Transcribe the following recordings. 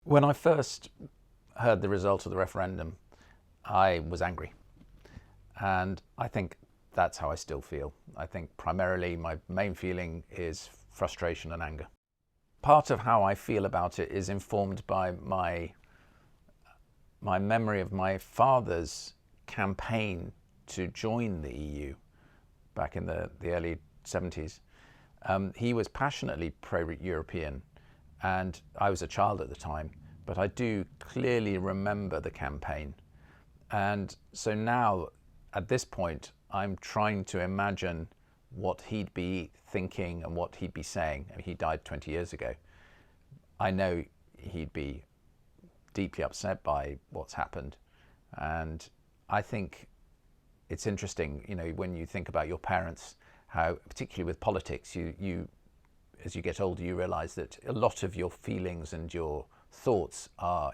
When I first heard the result of the referendum, I was angry. And I think that's how I still feel. I think primarily my main feeling is frustration and anger. Part of how I feel about it is informed by my memory of my father's campaign to join the EU back in the early 70s. He was passionately pro-European, and I was a child at the time, but I do clearly remember the campaign. And so now, at this point, I'm trying to imagine what he'd be thinking and what he'd be saying. I mean, he died 20 years ago. I know he'd be deeply upset by what's happened. And I think it's interesting, you know, when you think about your parents, how, particularly with politics, you as you get older, you realize that a lot of your feelings and your thoughts are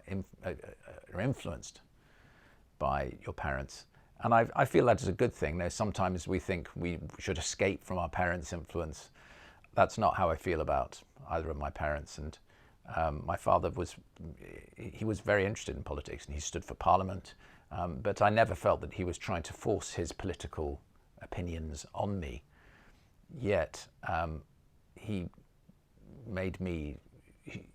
influenced by your parents. And I feel that is a good thing. Now, sometimes we think we should escape from our parents' influence. That's not how I feel about either of my parents. And my father was very interested in politics, and he stood for Parliament. But I never felt that he was trying to force his political opinions on me. Yet he made me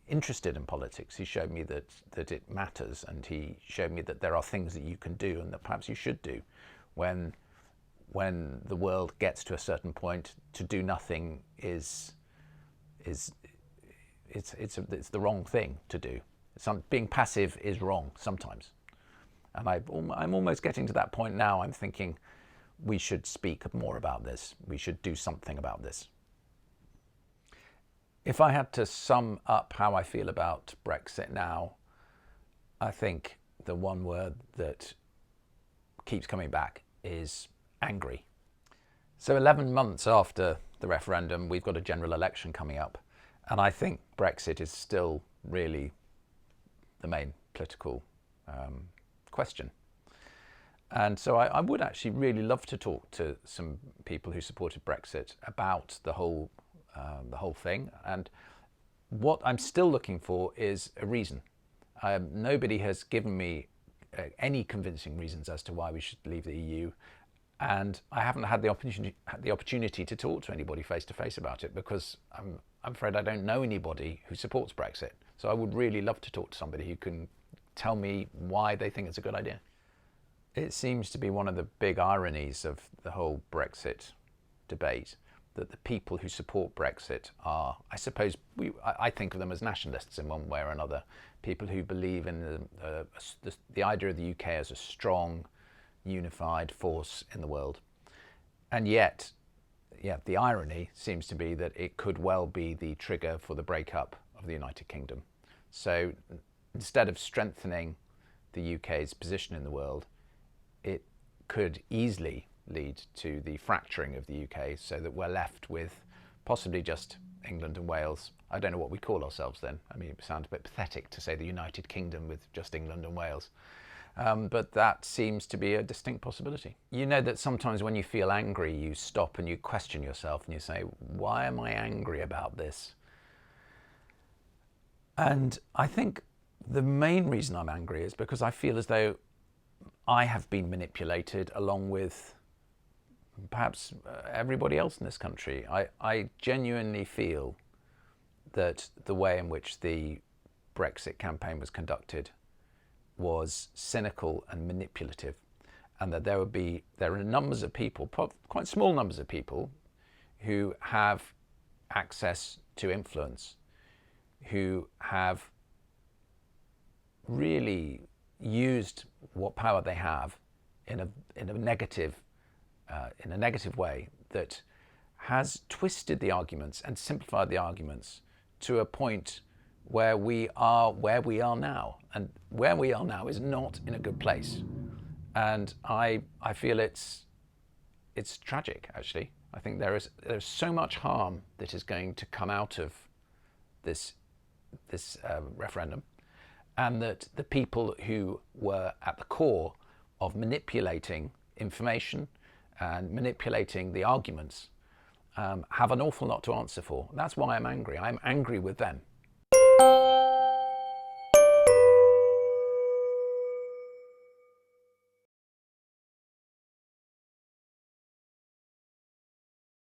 interested in politics. He showed me that it matters, and he showed me that there are things that you can do and that perhaps you should do when the world gets to a certain point. To do nothing is the wrong thing to do. Being passive is wrong sometimes. And I'm almost getting to that point now. I'm thinking we should speak more about this. We should do something about this. If I had to sum up how I feel about Brexit now, I think the one word that keeps coming back is angry. So 11 months after the referendum, we've got a general election coming up. And I think Brexit is still really the main political question. And so I would actually really love to talk to some people who supported Brexit about the whole thing. And what I'm still looking for is a reason. Nobody has given me any convincing reasons as to why we should leave the EU. And I haven't had the opportunity to talk to anybody face to face about it, because I'm afraid I don't know anybody who supports Brexit. So I would really love to talk to somebody who can tell me why they think it's a good idea. It seems to be one of the big ironies of the whole Brexit debate that the people who support Brexit are, I suppose, I think of them as nationalists in one way or another, people who believe in the idea of the UK as a strong, unified force in the world. And yet, yeah, the irony seems to be that it could well be the trigger for the breakup of the United Kingdom. So instead of strengthening the UK's position in the world, it could easily lead to the fracturing of the UK, so that we're left with possibly just England and Wales. I don't know what we call ourselves then. I mean, it sounds a bit pathetic to say the United Kingdom with just England and Wales. But that seems to be a distinct possibility. You know that sometimes when you feel angry, you stop and you question yourself and you say, why am I angry about this? And I think the main reason I'm angry is because I feel as though I have been manipulated along with perhaps everybody else in this country. I genuinely feel that the way in which the Brexit campaign was conducted was cynical and manipulative, and that there are numbers of people, quite small numbers of people, who have access to influence, who have really used what power they have in a negative way that has twisted the arguments and simplified the arguments to a point where we are now. And where we are now is not in a good place. And I feel it's tragic, actually. I think there's so much harm that is going to come out of this referendum, and that the people who were at the core of manipulating information and manipulating the arguments have an awful lot to answer for. That's why I'm angry. I'm angry with them.